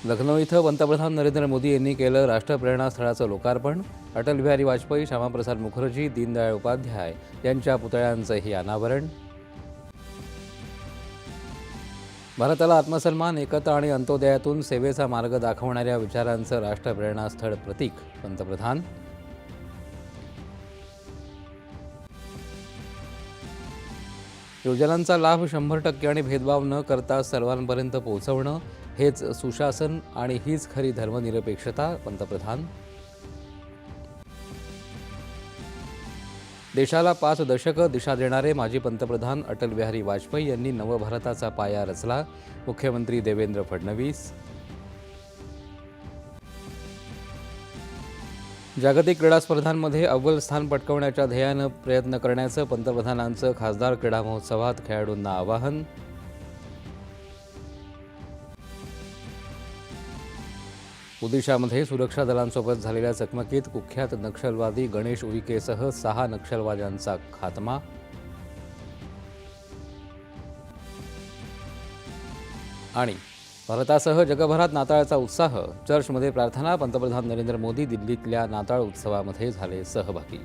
लखनौ इथं पंतप्रधान नरेंद्र मोदी यांनी केलं राष्ट्रप्रेरणा स्थळाचं लोकार्पण. अटल बिहारी वाजपेयी, श्यामाप्रसाद मुखर्जी, दीनदयाळ उपाध्याय यांच्या पुतळ्यांचंही अनावरण. भारताला आत्मसन्मान, एकता आणि अंत्योदयातून सेवेचा मार्ग दाखवणाऱ्या विचारांचं राष्ट्रप्रेरणा स्थळ प्रतीक. पंतप्रधान. योजनांचा लाभ 100% आणि भेदभाव न करता सर्वांपर्यंत पोहोचवणं हेच सुशासन आणि हीच खरी धर्मनिरपेक्षता. पंतप्रधान. देशाला 5 दशकं दिशा देणारे माजी पंतप्रधान अटल बिहारी वाजपेयी यांनी नवभारताचा पाया रचला. मुख्यमंत्री देवेंद्र फडणवीस. जागतिक क्रीडा स्पर्धांमध्ये अव्वल स्थान पटकावण्याच्या ध्येयानं प्रयत्न करण्याचं पंतप्रधानांचं खासदार क्रीडा महोत्सवात खेळाडूंना आवाहन. ओदिशामध्ये सुरक्षा दलांसोबत झालेल्या चकमकीत कुख्यात नक्षलवादी गणेश उईकेसह 6 नक्षलवाद्यांचा खात्मा. आणि भारतासह जगभरात नाताळचा उत्साह. चर्चमध्ये प्रार्थना. पंतप्रधान नरेंद्र मोदी दिल्लीतल्या नाताळ उत्सवामध्ये झाले सहभागी.